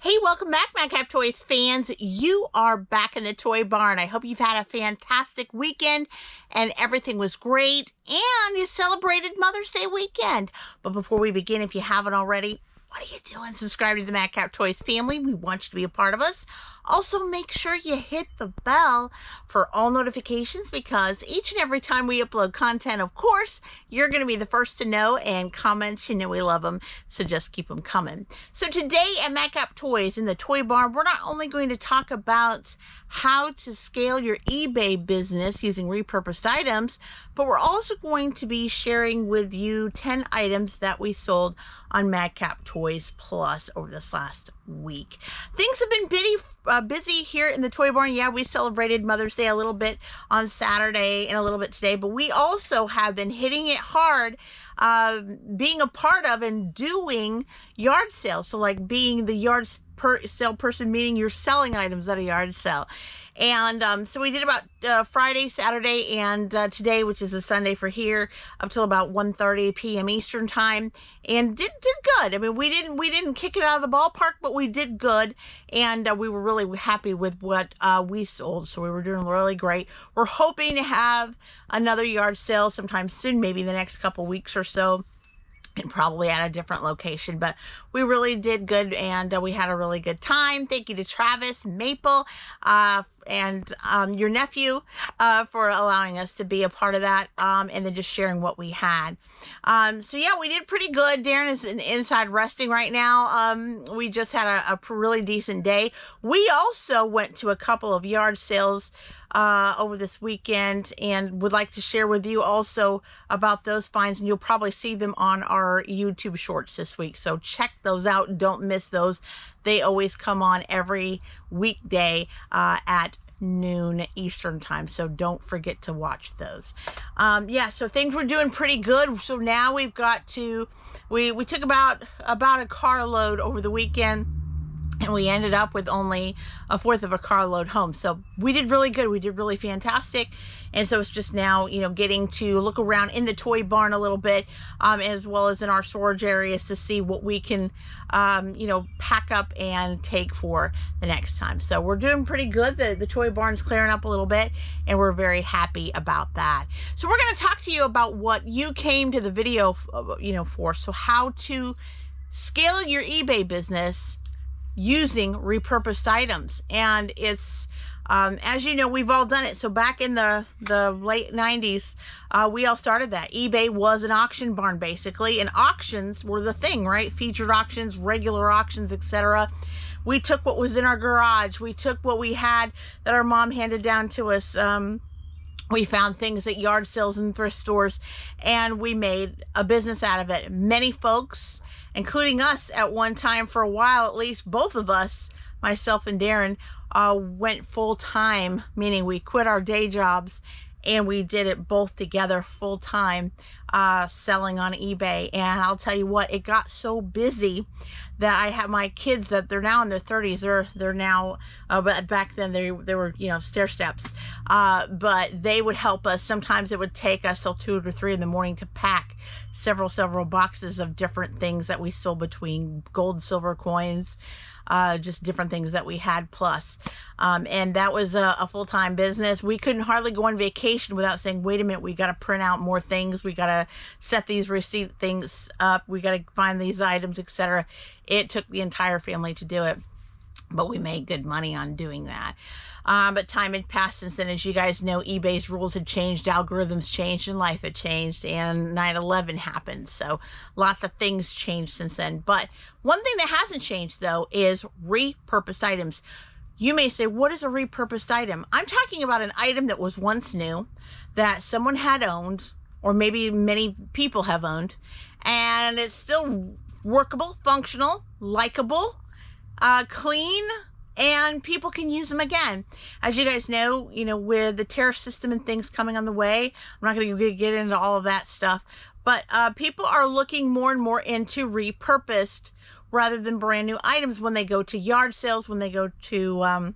Hey, welcome back, Madcap Toys fans. You are back in the toy barn. I hope you've had a fantastic weekend and everything was great and you celebrated Mother's Day weekend. But before we begin, if you haven't already, what are you doing? Subscribe to the Madcap Toys family. We want you to be a part of us. Also, make sure you hit the bell for all notifications because each and every time we upload content, of course, you're going to be the first to know, and comments, you know we love them, so just keep them coming. So today at Madcap Toys in the Toy Barn, we're not only going to talk about how to scale your eBay business using repurposed items, but we're also going to be sharing with you 10 items that we sold on Madcap Toys Plus over this last week. Things have been busy here in the Toy Barn. Yeah, we celebrated Mother's Day a little bit on Saturday and a little bit today, but we also have been hitting it hard, being a part of and doing yard sales. So like being the yard sale person, meaning you're selling items at a yard sale. And so we did about Friday, Saturday, and today, which is a Sunday for here, up till about 1:30 p.m. Eastern time, and did good. I mean, we didn't kick it out of the ballpark, but we did good, and we were really happy with what we sold. So we were doing really great. We're hoping to have another yard sale sometime soon, maybe the next couple weeks or so, and probably at a different location, but we really did good, and we had a really good time. Thank you to Travis, Maple, and your nephew for allowing us to be a part of that, and then just sharing what we had. So yeah, we did pretty good. Daren is inside resting right now. We just had a really decent day. We also went to a couple of yard sales over this weekend and would like to share with you also about those finds, and you'll probably see them on our YouTube shorts this week, so check those out. Don't miss those. They always come on every weekday at noon Eastern time, so don't forget to watch those. Yeah, so things were doing pretty good. So now we've got to, we took about a carload over the weekend, and we ended up with only a fourth of a carload home. So we did really good. We did really fantastic. And so it's just now, you know, getting to look around in the toy barn a little bit, as well as in our storage areas to see what we can, you know, pack up and take for the next time. So we're doing pretty good. The toy barn's clearing up a little bit, and we're very happy about that. So we're going to talk to you about what you came to the video, you know, for. So how to scale your eBay business using repurposed items. And it's as you know, we've all done it. So back in the late 90s, we all started that. eBay was an auction barn basically, and auctions were the thing, right? Featured auctions, regular auctions, etc. We took what was in our garage, we took what we had that our mom handed down to us, we found things at yard sales and thrift stores, and we made a business out of it. Many folks, including us at one time, for a while at least, both of us, myself and Daren, went full-time, meaning we quit our day jobs and we did it both together full-time, selling on eBay. And I'll tell you what, it got so busy that I have my kids that they're now in their 30s. They're now, but back then they were, you know, stair steps. But they would help us. Sometimes it would take us till 2 or 3 in the morning to pack several boxes of different things that we sold, between gold, silver coins, just different things that we had plus. And that was a full-time business. We couldn't hardly go on vacation without saying, wait a minute, we got to print out more things. We got to set these receipt things up. We got to find these items, etc. It took the entire family to do it, but we made good money on doing that. But time had passed since then. As you guys know, eBay's rules had changed, algorithms changed, and life had changed, and 9/11 happened. So lots of things changed since then. But one thing that hasn't changed, though, is repurposed items. You may say, what is a repurposed item? I'm talking about an item that was once new, that someone had owned, or maybe many people have owned, and it's still workable, functional, likable, clean, and people can use them again. As you guys know, with the tariff system and things coming on the way, I'm not going to get into all of that stuff, but people are looking more and more into repurposed rather than brand new items when they go to yard sales, when they go to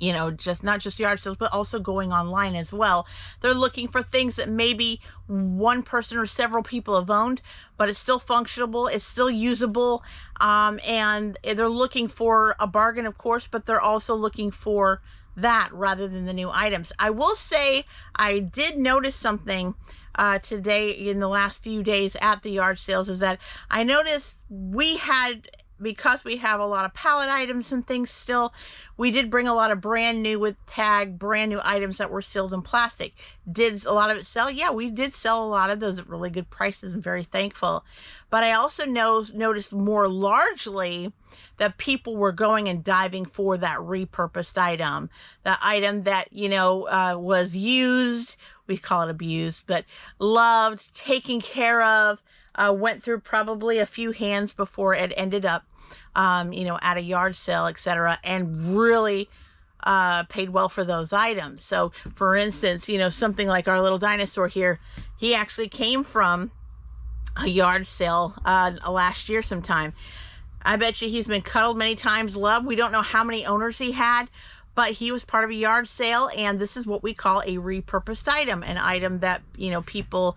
you know, just not just yard sales, but also going online as well. They're looking for things that maybe one person or several people have owned, but it's still functional, it's still usable, and they're looking for a bargain, of course, but they're also looking for that rather than the new items. I will say I did notice something today in the last few days at the yard sales, is that I noticed because we have a lot of pallet items and things still, we did bring a lot of brand new with tag, brand new items that were sealed in plastic. Did a lot of it sell? Yeah, we did sell a lot of those at really good prices, and very thankful. But I also noticed more largely that people were going and diving for that repurposed item. That item that, you know, was used, we call it abused, but loved, taken care of, went through probably a few hands before it ended up, you know, at a yard sale, etc., and really paid well for those items. So, for instance, you know, something like our little dinosaur here, he actually came from a yard sale last year sometime. I bet you he's been cuddled many times, loved. We don't know how many owners he had, but he was part of a yard sale, and this is what we call a repurposed item, an item that, you know, people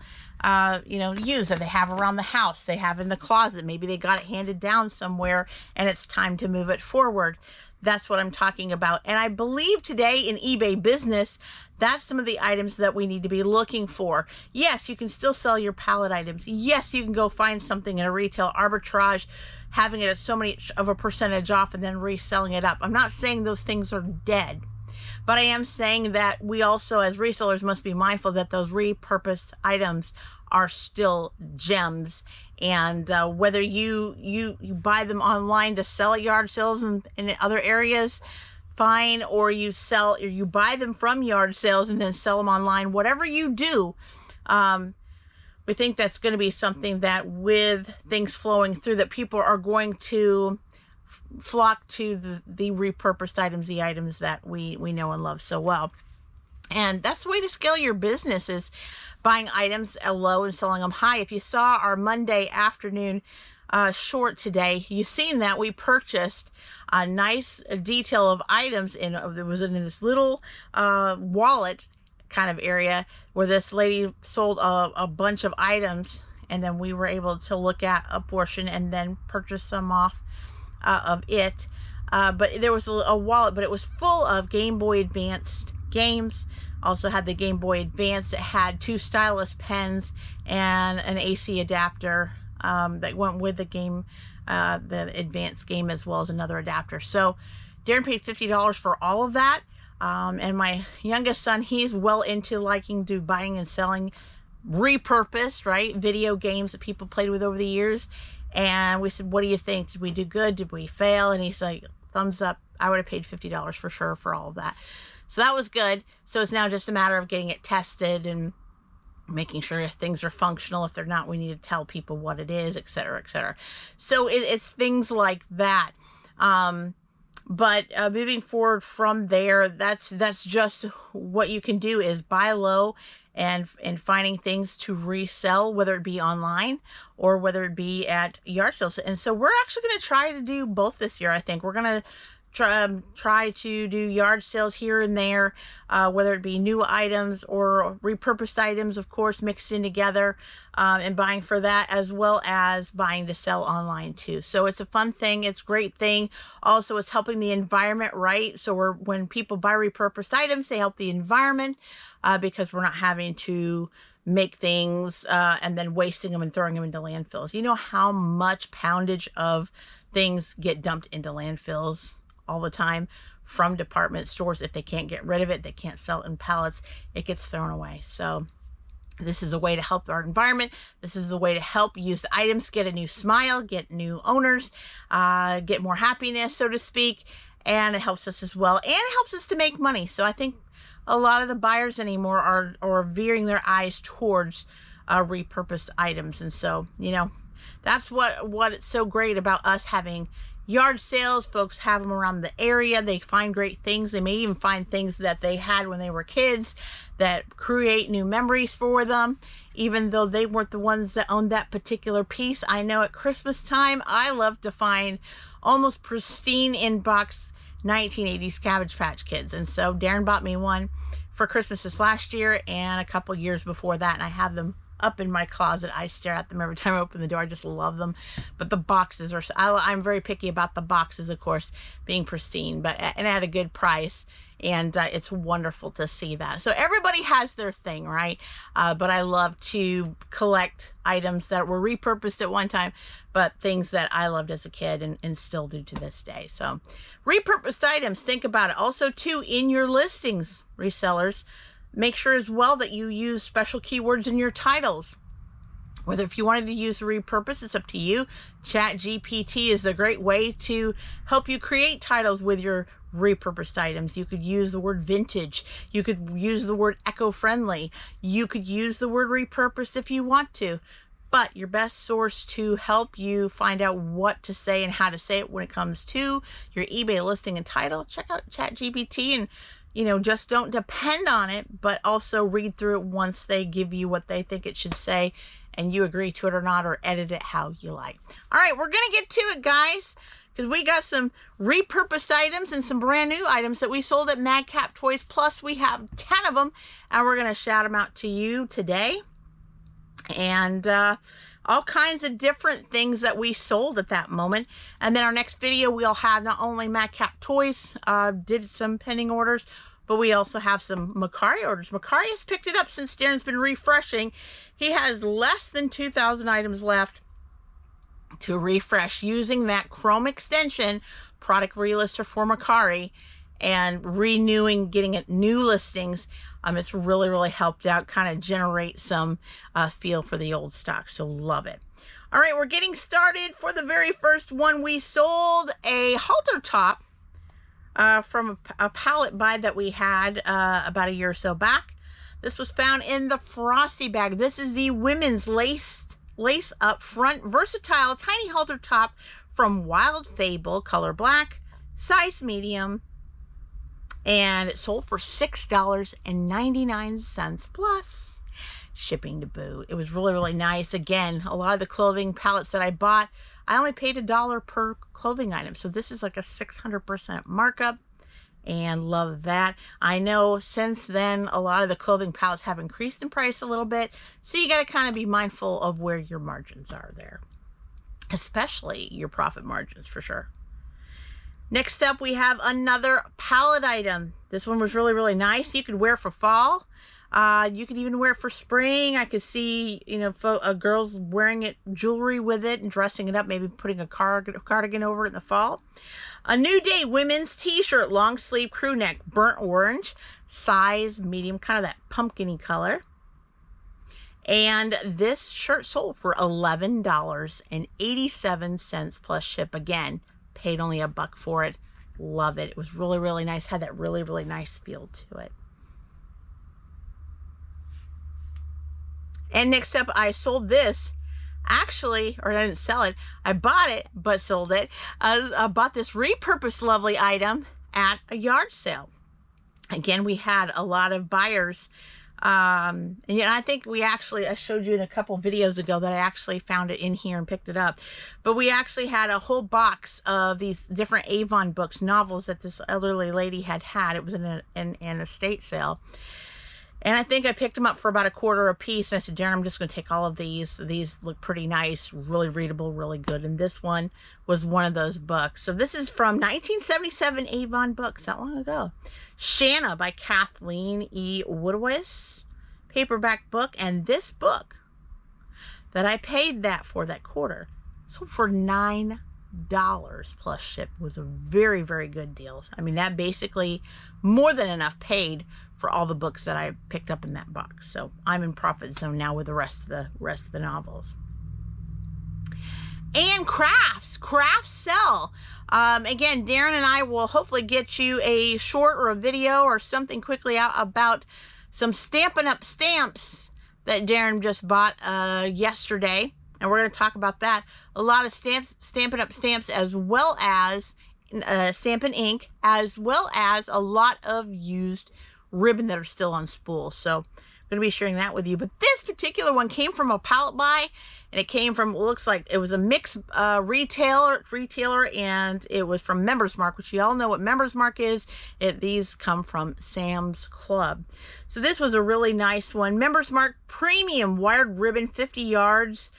you know, use, that they have around the house, they have in the closet, maybe they got it handed down somewhere and it's time to move it forward. That's what I'm talking about. And I believe today in eBay business, that's some of the items that we need to be looking for. Yes, you can still sell your pallet items. Yes, you can go find something in a retail arbitrage, having it at so many of a percentage off and then reselling it up. I'm not saying those things are dead, but I am saying that we also, as resellers, must be mindful that those repurposed items are still gems. And whether you buy them online to sell at yard sales and in other areas, fine, or you buy them from yard sales and then sell them online, whatever you do, we think that's going to be something that, with things flowing through, that people are going to flock to the repurposed items, the items that we know and love so well. And that's the way to scale your business, is buying items at low and selling them high. If you saw our Monday afternoon short today, you've seen that we purchased a nice detail of items it was in this little wallet kind of area, where this lady sold a bunch of items, and then we were able to look at a portion and then purchase some off of it. But there was a wallet, but it was full of Game Boy Advanced games. Also had the Game Boy Advance. It had 2 stylus pens and an AC adapter that went with the game, the advanced game, as well as another adapter. So Daren paid $50 for all of that. And my youngest son, he's well into liking to buying and selling repurposed, right, video games that people played with over the years. And we said, what do you think? Did we do good? Did we fail? And he's like, thumbs up. I would have paid $50 for sure for all of that. So that was good. So it's now just a matter of getting it tested and making sure if things are functional. If they're not, we need to tell people what it is, etc., etc. So it's things like that. But moving forward from there, that's just what you can do, is buy low and finding things to resell, whether it be online or whether it be at yard sales. And so we're actually going to try to do both this year. I think we're going to try to do yard sales here and there, whether it be new items or repurposed items, of course, mixed in together, and buying for that, as well as buying to sell online too. So it's a fun thing. It's a great thing. Also, it's helping the environment, right? So when people buy repurposed items, they help the environment, because we're not having to make things and then wasting them and throwing them into landfills. You know how much poundage of things get dumped into landfills all the time from department stores. If they can't get rid of it, they can't sell it in pallets, it gets thrown away. So this is a way to help our environment. This is a way to help used items get a new smile, get new owners, get more happiness, so to speak. And it helps us as well. And it helps us to make money. So I think a lot of the buyers anymore are veering their eyes towards repurposed items. And so, you know, that's what it's so great about us having yard sales. Folks have them around the area. They find great things. They may even find things that they had when they were kids that create new memories for them, even though they weren't the ones that owned that particular piece. I know at Christmas time, I love to find almost pristine in-box 1980s Cabbage Patch Kids. And so Daren bought me one for Christmas this last year and a couple years before that, and I have them up in my closet. I stare at them every time I open the door. I just love them. But the boxes are, I'm very picky about the boxes, of course, being pristine, but and at a good price. And it's wonderful to see that. So everybody has their thing, right? But I love to collect items that were repurposed at one time, but things that I loved as a kid and still do to this day. So repurposed items, think about it. Also, too, in your listings, resellers, make sure as well that you use special keywords in your titles. Whether if you wanted to use repurpose, it's up to you. ChatGPT is the great way to help you create titles with your repurposed items. You could use the word vintage. You could use the word eco-friendly. You could use the word repurposed if you want to. But your best source to help you find out what to say and how to say it when it comes to your eBay listing and title, check out ChatGPT, and just don't depend on it, but also read through it once they give you what they think it should say and you agree to it or not, or edit it how you like. All right, we're going to get to it, guys, because we got some repurposed items and some brand new items that we sold at Madcap Toys. Plus, we have 10 of them, and we're going to shout them out to you today. And all kinds of different things that we sold at that moment. And then our next video, we'll have not only Madcap Toys did some pending orders, but we also have some Macari orders. Macari has picked it up since Daren's been refreshing. He has less than 2,000 items left to refresh using that Chrome extension, product relister for Macari, and renewing, getting it new listings. It's really, really helped out, kind of generate some feel for the old stock. So love it. All right, we're getting started. For the very first one, we sold a halter top from a pallet buy that we had about a year or so back. This was found in the Frosty bag. This is the women's lace up front versatile tiny halter top from Wild Fable, color black, size medium. And it sold for $6.99 plus shipping to boot. It was really, really nice. Again, a lot of the clothing palettes that I bought, I only paid $1 per clothing item. So this is like a 600% markup, and love that. I know since then, a lot of the clothing palettes have increased in price a little bit. So you got to kind of be mindful of where your margins are there, especially your profit margins for sure. Next up, we have another pallet item. This one was really, really nice. You could wear for fall. You could even wear it for spring. I could see, girls wearing it, jewelry with it, and dressing it up, maybe putting a cardigan over it in the fall. A New Day women's t-shirt, long sleeve crew neck, burnt orange, size medium, kind of that pumpkin-y color. And this shirt sold for $11.87 plus ship. Again, paid only $1 for it. Love it. It was really, really nice. Had that really, really nice feel to it. And next up, I sold this. Actually, or I didn't sell it. I bought it, but sold it. I bought this repurposed lovely item at a yard sale. Again, we had a lot of buyers. And I think I showed you in a couple videos ago that I actually found it in here and picked it up. But we actually had a whole box of these different Avon books, novels that this elderly lady had. It was in an estate sale. And I think I picked them up for about $1 a piece. And I said, Daren, I'm just going to take all of these. These look pretty nice, really readable, really good. And this one was one of those books. So this is from 1977 Avon books, not long ago. Shanna by Kathleen E. Woodwis, paperback book. And this book that I paid that $1 sold for $9 plus ship. Was a very, very good deal. I mean, that basically more than enough paid for all the books that I picked up in that box. So I'm in profit zone now with the rest of the novels. And crafts sell. Again, Daren and I will hopefully get you a short or a video or something quickly out about some Stampin' Up! Stamps that Daren just bought yesterday. And we're going to talk about that. A lot of Stampin' Up! Stamps, as well as Stampin' Ink, as well as a lot of used ribbon that are still on spool. So I'm going to be sharing that with you. But this particular one came from a pallet buy, and it came from, looks like it was a mixed retailer, and it was from Members Mark, which you all know what Members Mark is. These come from Sam's Club. So this was a really nice one. Members Mark Premium Wired Ribbon, 50 yards,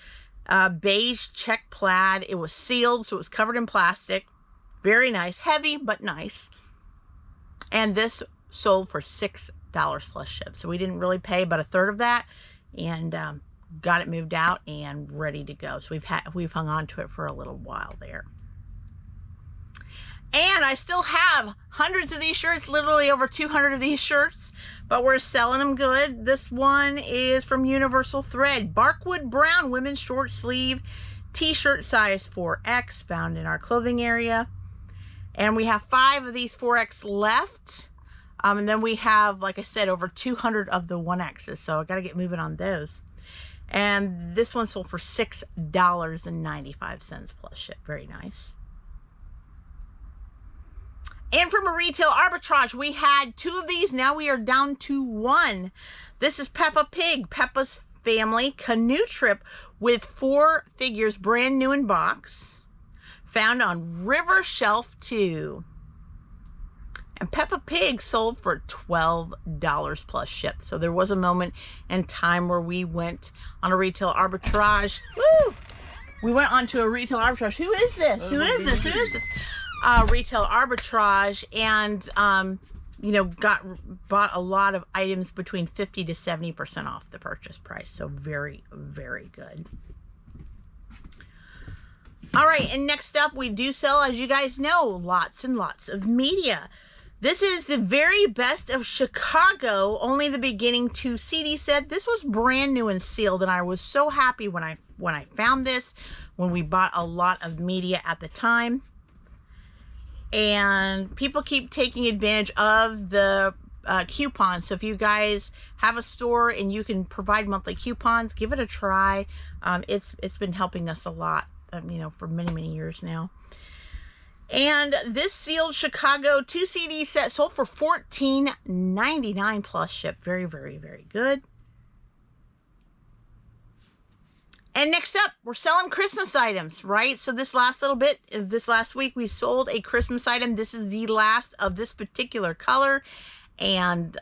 beige check plaid. It was sealed, so it was covered in plastic. Very nice. Heavy, but nice. And this sold for $6 plus ship. So we didn't really pay but a third of that, and got it moved out and ready to go. So we've hung on to it for a little while there. And I still have hundreds of these shirts, literally over 200 of these shirts, but we're selling them good. This one is from Universal Thread. Barkwood Brown women's short sleeve t-shirt, size 4X, found in our clothing area. And we have 5 of these 4X left. And then we have, like I said, over 200 of the 1Xs. So I got to get moving on those. And this one sold for $6.95 plus ship. Very nice. And from a retail arbitrage, we had 2 of these. Now we are down to 1. This is Peppa Pig, Peppa's Family Canoe Trip with 4 figures, brand new in box. Found on River Shelf 2. And Peppa Pig sold for $12 plus ship. So there was a moment in time where we went on a retail arbitrage. Woo! We went on to a retail arbitrage. Who is this? Who is this? Who is this? Retail arbitrage, and you know, bought a lot of items between 50 to 70% off the purchase price. So very, very good. All right, and next up, we do sell, as you guys know, lots and lots of media. This is the Very Best of Chicago, Only the Beginning 2 CD set. This was brand new and sealed, and I was so happy when I found this, when we bought a lot of media at the time. And people keep taking advantage of the coupons. So if you guys have a store and you can provide monthly coupons, give it a try. It's been helping us a lot, you know, for many, many years now. And this sealed Chicago 2 CD set sold for $14.99 plus ship. Very, very, very good. And next up, we're selling Christmas items, right? So this last week, we sold a Christmas item. This is the last of this particular color and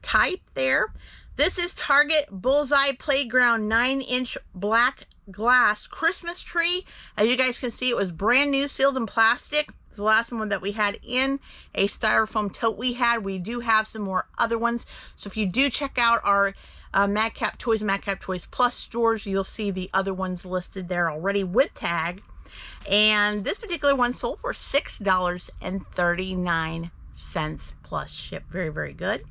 type there. This is Target Bullseye Playground 9-inch black glass Christmas tree. As you guys can see, it was brand new, sealed in plastic. It's the last one that we had in a styrofoam tote we had. We do have some more other ones. So if you do check out our Madcap Toys, Madcap Toys Plus stores, you'll see the other ones listed there already with tag. And this particular one sold for $6.39 plus ship. Very, very good.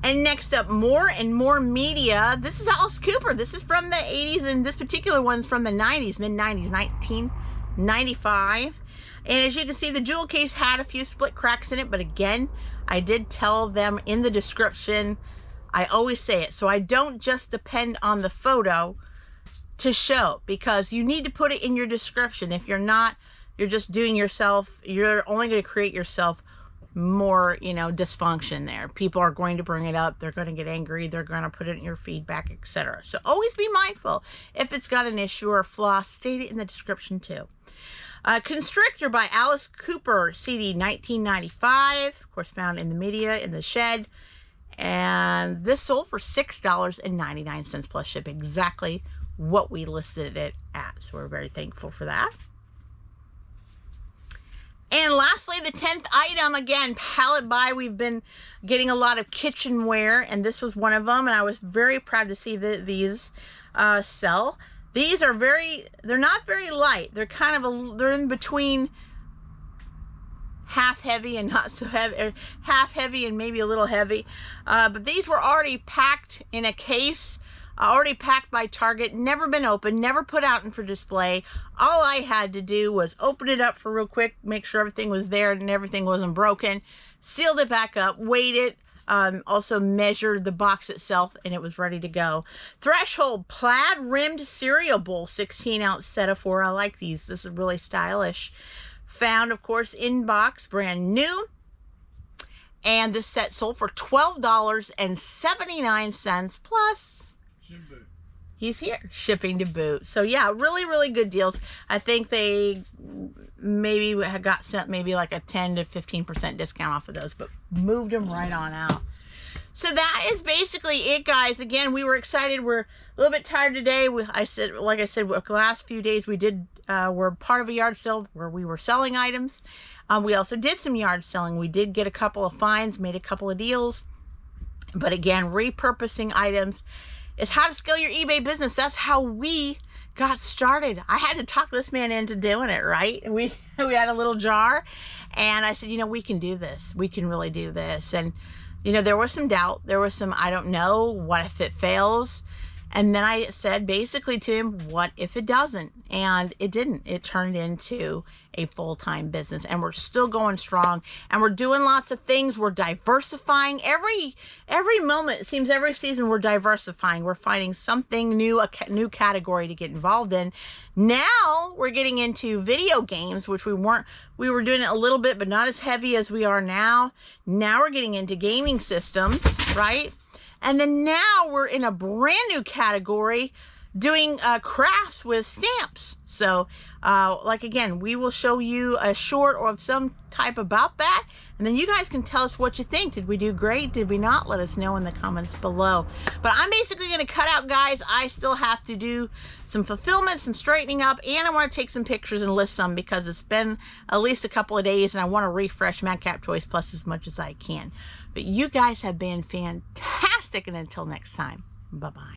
And next up, more and more media. This is Alice Cooper. This is from the 80s, and this particular one's from the 90s, mid-90s, 1995. And as you can see, the jewel case had a few split cracks in it, but again, I did tell them in the description, I always say it, so I don't just depend on the photo to show, because you need to put it in your description. If you're not, you're just doing yourself, you're only going to create yourself more, you know, dysfunction there. People are going to bring it up, they're going to get angry, they're going to put it in your feedback, etc. So always be mindful. If it's got an issue or a flaw, state it in the description too. Constrictor by Alice Cooper, CD 1995, of course found in the media in the shed, and this sold for $6.99 plus ship, exactly what we listed it at, so we're very thankful for that. And lastly, the 10th item, again, pallet buy. We've been getting a lot of kitchenware, and this was one of them, and I was very proud to see these sell. These are they're not very light. They're kind of they're in between half heavy and not so heavy, or half heavy and maybe a little heavy. But these were already packed in a case, already packed by Target, never been opened, never put out for display. All I had to do was open it up for real quick, make sure everything was there and everything wasn't broken, sealed it back up, weighed it, also measured the box itself, and it was ready to go. Threshold plaid rimmed cereal bowl, 16-ounce set of 4. I like these. This is really stylish. Found, of course, in box, brand new. And this set sold for $12.79 plus he's here shipping to boot. So yeah, really, really good deals. I think they maybe had got sent maybe like a 10 to 15% discount off of those, but moved them right on out. So that is basically it, guys. Again, we were excited. We're a little bit tired today. Like I said, the last few days we did were part of a yard sale where we were selling items. We also did some yard selling. We did get a couple of finds, made a couple of deals. But again, repurposing items is how to scale your eBay business. That's how we got started. I had to talk this man into doing it, right? We had a little jar, and I said, you know, we can do this. We can really do this. And you know, there was some doubt. There was some, I don't know, what if it fails? And then I said basically to him, what if it doesn't? And it didn't. It turned into a full-time business, and we're still going strong, and we're doing lots of things. We're diversifying every moment. It seems every season we're diversifying. We're finding something new, a new category to get involved in. Now we're getting into video games, which we were doing it a little bit, but not as heavy as we are now. Now we're getting into gaming systems, right? And then now we're in a brand new category doing crafts with stamps. So like again, we will show you a short or of some type about that, and then you guys can tell us what you think. Did we do great? Did we not? Let us know in the comments below. But I'm basically going to cut out, guys. I still have to do some fulfillment, some straightening up, and I want to take some pictures and list some because it's been at least a couple of days, and I want to refresh Madcap Toys Plus as much as I can. But you guys have been fantastic, and until next time, bye-bye.